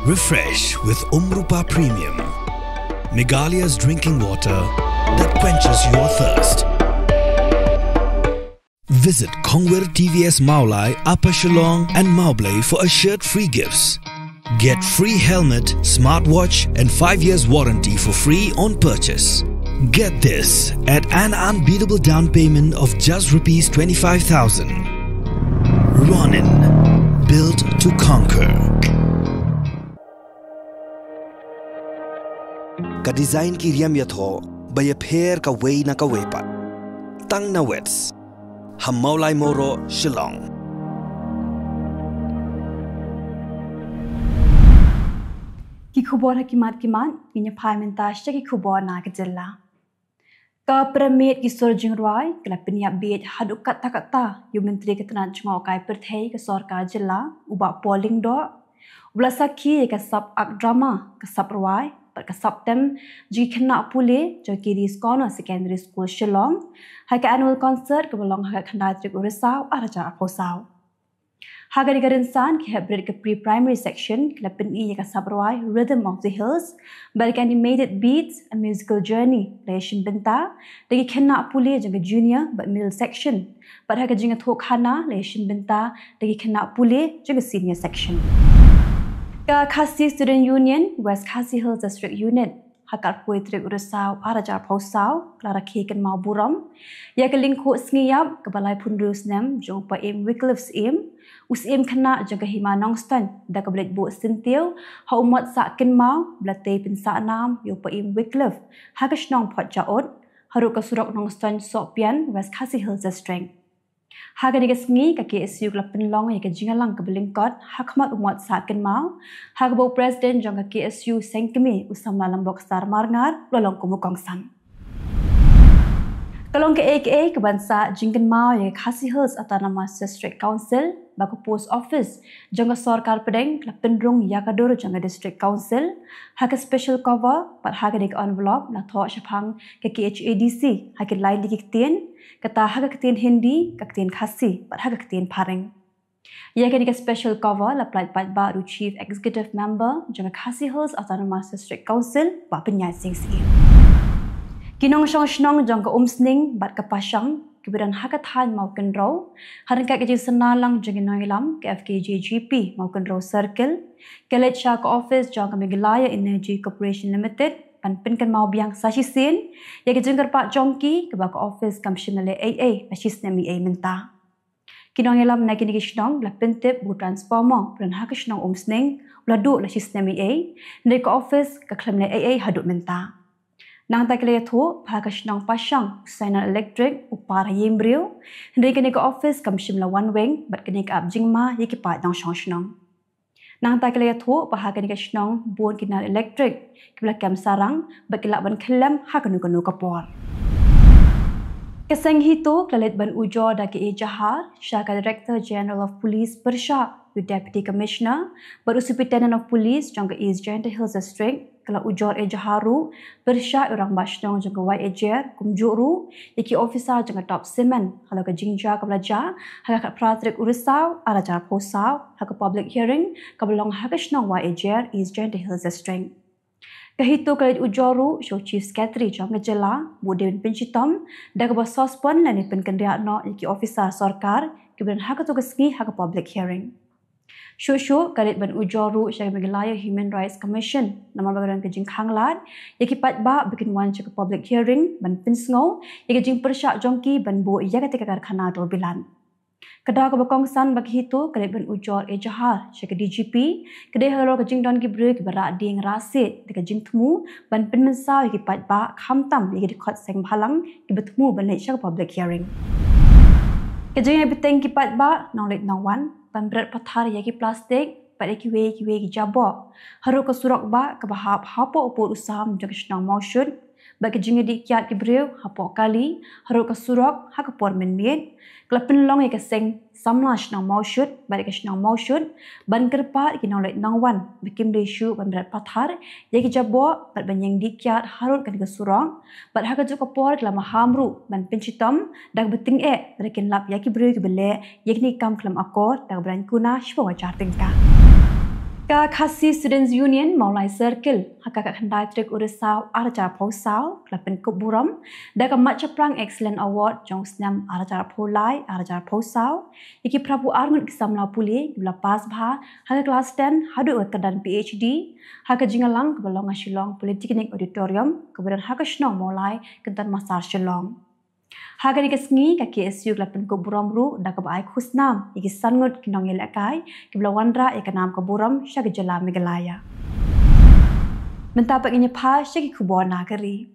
Refresh with Umrupa Premium, Meghalaya's drinking water that quenches your thirst. Visit Khubor TVS Maulai, Upper Shillong and Maublay for assured free gifts. Get free helmet, smartwatch and 5 years warranty for free on purchase. Get this at an unbeatable down payment of just Rs 25,000. Ronin, built to conquer. Ka design ki riam yatho, bay pher ka way na ka wepat. Tang na wets, ham Maulai Moro Shillong. Ki Khubor hakimat pinya phai mentas ki Khubor na ke Jylla. Ka Pramit ki surjing roi kala pinya bet haduk kata yu menteri ketenan cungokai Pyrthei ke Sarkar Jylla ubak polling do ubla sakhi ka sab ak drama ka sab roi per ka sab tem ji khna pule jo ki Risaw Secondary School Shillong ha ka annual concert ke belong ha khandai trik Risaw araja akosau. Haga insan ki hybrid ke pre-primary section kala pini ka sabroi Rhythm of the Hills balik animated beats a musical journey lesson benta dagi kena pule jang junior but middle section but haga jinga thok khana lesson benta dagi kena pule jang senior section. Ka Khasi Student Union West Khasi Hills District Unit hakar poetry Risaw arajar pausau klara khikan mau buram ya ke lingku sngiap ke balai pundus nem jong pa em Wycliffe's em us em khana jaga hima nongstan da ka blet bo sintiu ha umat sa kin mau blate pin sa nam yo pa em Wycliffe hakash nong phot jaot haru ka surok nongstan sopian West Khasi Hills District. Haga ni kasngi ka KSU klap penlong ya ka jingalang ka belingkot hakmat umat sa kin mau haga bo president jong ka KSU sengkemi usama lambok star marngar lolong kumukongsan. Kalong ke AKA ke bansa jingkan mau ya Khasi Hills Autonomous District Council baku post office jangka Sarkar pedeng klap penrung ya kadur jangka District Council haga special cover pat haga dik envelope na tho shapang ke KHADC haga lain dikitien kata haga ketien Hindi ketien Khasi pat haga ketien Pareng. Ya ke dik special cover la plat pat baru chief executive member jangka Khasi Hills Autonomous District Council ba penyai sing sing. Kinong song jangka umsning bat kapasang kemudian hakatan mau kenro haran ka kejing senalang jengin noilam ke FKJGP mau kenro circle kelet sha ka office jangka Meghalaya Energy Corporation Limited pan pinkan mau biang sasisin ya kejing kerpak jongki ke baka office kamshimale AA asisnemi a menta kinong ilam na kinikishnong la pintip bu transformer dan hakishnong umsning la du la sisnemi a ndai ka office ka klemle AA haduk menta. Nang tak kaya tu, pakas nang pasang usaina electric upar yembriu, hindi kini ke office kam shimla one wing, but kini ke abjing ma yiki pat nang nang. Nang tak kaya tu, pakas kini ke nang buon kina electric, kibla kam sarang, but kila ban kelem hakanu kanu kapor. Keseng hitu kelit ban ujo daki Jahar, Syaka Director General of Police Persha, with Deputy Commissioner, baru Superintendent of Police jangka East Gentle Hills District, kalau ujor Jaharu, Persha orang basnong jangka Ejer, kumjuru, yaki officer jangka Top Semen, kalau ke Jingja ke belajar, haka pratrik Risaw, arajar posau, haka public hearing, kabelong haka snong Ejer, East Gentle Hills District. Kahitu kalit ujoru, show Chief Secretary jangka Jylla, Budewin Pincitom, dah ke sospon lani penkendriak no yaki officer Sarkar, kemudian haka tugasngi haka public hearing. Shushu kalit ban ujoru syai Meghalaya Human Rights Commission nama bagaran kejing khanglat yaki pat ba bikin wan chak public hearing ban pinsngo yaki jing persyak jongki ban bo iya ketika karkhana do bilan kada ko bakongsan bagi hitu kalit ban ujor Jahar syai DGP kedai halo kejing don ki break barak ding rasit deka jing temu ban pinmensa yaki pat ba khamtam yaki dikot seng bhalang ki betemu ban lek syai public hearing kejing beteng ki pat ba nong lek nong wan pemberet pathar yaki plastik pada kiwe ki jabok haru ke surok ba ke bahap hapo upur usam jang snang mausyud bagi jingi dikiat ki brew hapo kali haru ke surok ha ke por menmiet kelapin long ke seng samla snang mausyud bagi ke snang mausyud ban kerpa ki nolek nangwan bikim desu pemberet pathar yaki jabok bat banyang dikiat harut ke surok bat ha ke juk por kelama hamru ban pincitom dak beting pada kin lap yaki brew ki bele yakni kam kelam akor dak bran kuna shpo wajar tingka. Ka Khasi Students Union maulai circle haka khandai trik Risaw aracara Pau klapen Khuboram da ka matcha prang excellent award jong snam aracara Polai aracara Pau iki prabu arngun kisamla puli bila pas bha haka class 10 hadu kedan PhD haka jingalang kebalong Shillong Polytechnic Auditorium kemudian haka snong maulai kentan masar Shillong. Haga ni kesngi ka KSU klapen Khuboram ru da ka bai khusnam iki sangut kinong yelakai kibla wandra ikanam Khuboram sya Jylla Meghalaya. Mentapak inya pa sya Khubor nagari.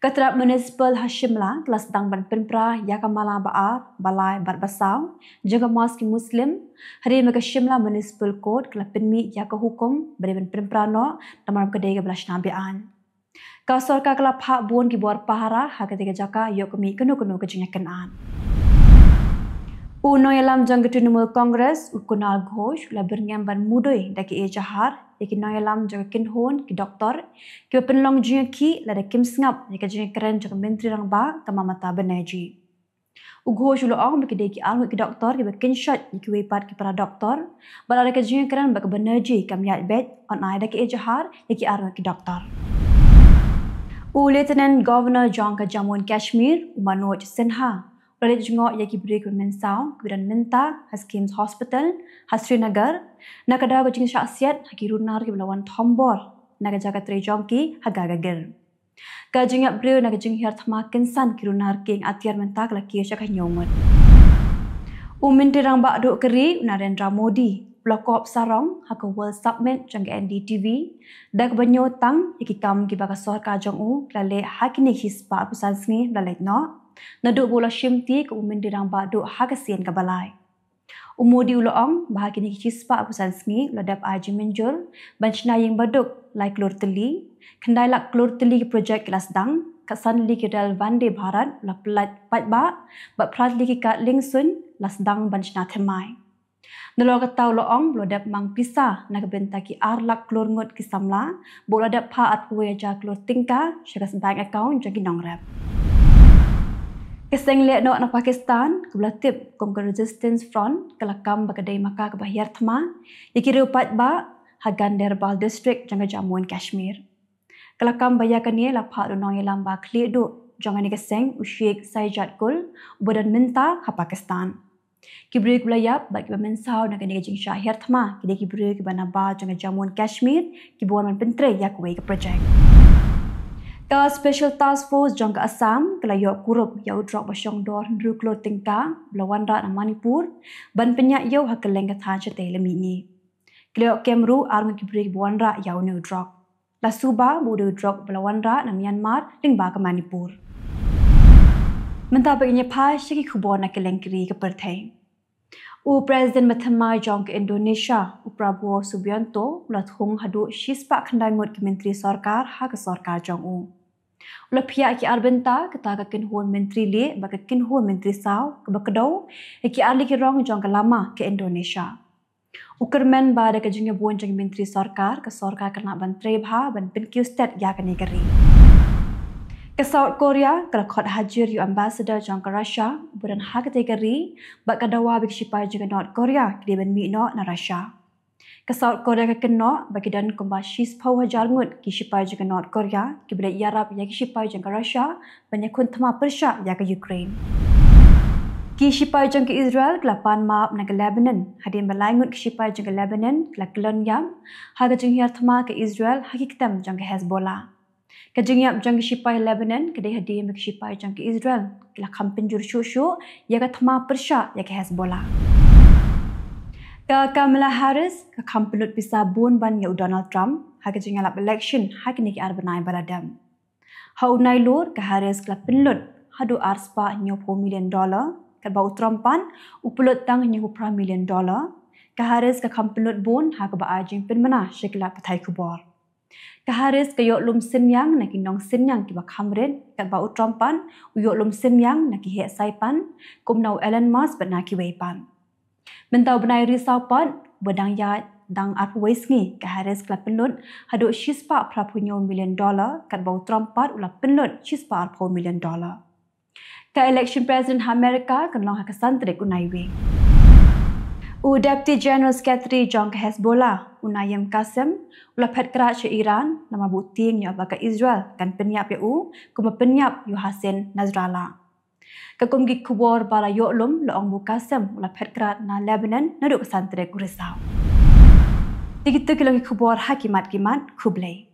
Katrap municipal Hashimla kelas dang ban penpra ya kamala baar balai bar basaw jaga mosque muslim hari mega Shimla municipal court klapen mi ya ka hukum bari ban penpra no tamar kedai ke belas nabian. Ka sorka kelap hak buon Khubor pahara hak ketika jaka yok kemi kenu kejengnya kenaan. Uno yalam jang Trinamool Congress ukunal ghosh la berngam ban mudoi daki e jahar yakin yalam jang kinhon ki doktor ki penlong jeng ki la da kim sngap yaka jeng keren jang menteri rang ba kama mata benaji. Ughosh lo ong ki deki almu ki doktor ki bekin shot ki wepat ki para doktor balada ka jeng keren ba benaji kam yat bet on ai daki e jahar yaki armu ki doktor. Lieutenant Governor Jangka Jammu and Kashmir Manoj Sinha Ralit jengok yaki beri ke Mensaw kemudian minta Haskims Hospital Hasrinagar nakada ko jing syaksiat haki runar ki belawan Thombor naga jaga tre jongki haga gagal ka jingap beri naga jing hiar thma kensan ki runar king atiar menta kala ki syak nyomot Menteri rang bak duk keri Narendra Modi Blokop sarong haka World Summit jang NDTV dak banyo tang ikikam ki baka sorka jong u lale hakini hispa pusan sngi lalet no naduk bola shimti ke umendirang badu haka sien ka balai umudi uloong bahakini hispa pusan sngi ladap aji menjur banchna yang baduk like klur teli kendai lak klur teli projek kelas dang kasan li ke dal Vande Bharat la plat patba ba prat li ki kat lingsun las dang banchna themai Nalo katau loong blodap mang pisa nak benta ki arlak klur ngot ki samla bolodap pa at kuwe ja klur tingka syakas bank account jagi nong rap. Keseng liat no na Pakistan kebelatip Conquer Resistance Front kelakam bakadai maka kebahiar thma iki rupat ba Hagan Derbal District janga Jammu and Kashmir. Kelakam bayakan ni lapa runong ilam ba kli du jangan ni keseng usyik Saijat Kul bodan minta ha Pakistan. Kibri kulayap bagi Mensaw nak kena jing syahir thma kide kibri ke banaba jang Jammu and Kashmir kibuan man pentre yak wei ke projek ka special task force jang ke Assam kelayok kurup yau drop basyong dor ndru klor tingka belawan ra na Manipur ban penyak yau ha Kylleng ka tha chate lemi ni kelayok kemru armu kibri buan ra yau new drop la suba bodo drop belawan ra na Myanmar ling ba ke Manipur Menta baginya pa syaki Khubor nak Kylleng kiri ke Pyrthei. Presiden Mathema jong ke Indonesia, Prabowo Subianto, ulat hong hadu shispa khandai mut ke Menteri Sarkar ha ke Sarkar jong u. Ulat pihak ki arbenta kata ke kinhuan Menteri Le ba ke kinhuan Menteri Saw ke bakedau ki arli ki rong jong ke lama ke Indonesia. Ukermen ba ada ke jingnya buan jong Menteri Sarkar ke Sarkar kena ban trebha ban penkiu stat ya ke negeri. Ke South Korea, kelakot hadir yu ambassador jang ke Russia, budan ha kategori bak kadawa bik sipai juga North Korea kedi ben mi no na Russia. Ke South Korea ke keno bagi dan kumbashis pau hajar ngut ki sipai juga North Korea, ki bela Arab ya ki sipai jang ke Russia, banyak kun thema Persya ya ke Ukraine. Ki sipai jang ke Israel kelapan maap na ke Lebanon, hadin balai ngut ki sipai jang ke Lebanon kelakilon yam, ha ke jang hiar thema ke Israel hakikitam jang ke Hezbollah. Kajingyap jang sipai Lebanon kedai hadir mek sipai jang ke Israel kila kampen jur syusyu ya ka thma Persya ya ke Hezbollah ka Kamala Harris ka kampelut bisa bun ban ya Donald Trump ha ka jingalap election ha kini ki arbanai baladam ha unai lur ka Harris kila penlut hadu arspa $90 million ka bau Trumpan upulut tang $90 million ka Harris ka kampelut bun ha ka ba ajing penmana syakila Pyrthei Khubor Ka Harris ka yok lum sinyang na kinong sinyang ki bakhamren kat bau Trumpan uyok lum sinyang na ki he saipan kumnau Elon Musk bat na ki weipan. Mentau benai Risaw pan bedang ya dang arpwais ngi ka Harris kla penlut hadu shispa $1 million kat bau Trumpan ula penlut shispa $4 million. Ka election president Amerika kan long hakasan trik unai we. Deputy General Secretary John Hezbollah Unayem Qasim ulah pet kerat ke Iran nama buting nya baka Israel kan penyap yu kuma penyap yu Hasan Nasrallah. Kakum gi Khubor bala yoklum loong bu Qasim ulah pet kerat na Lebanon na duk pesantren Risaw. Begitu Kylleng Khubor hakimat kimat Khubor.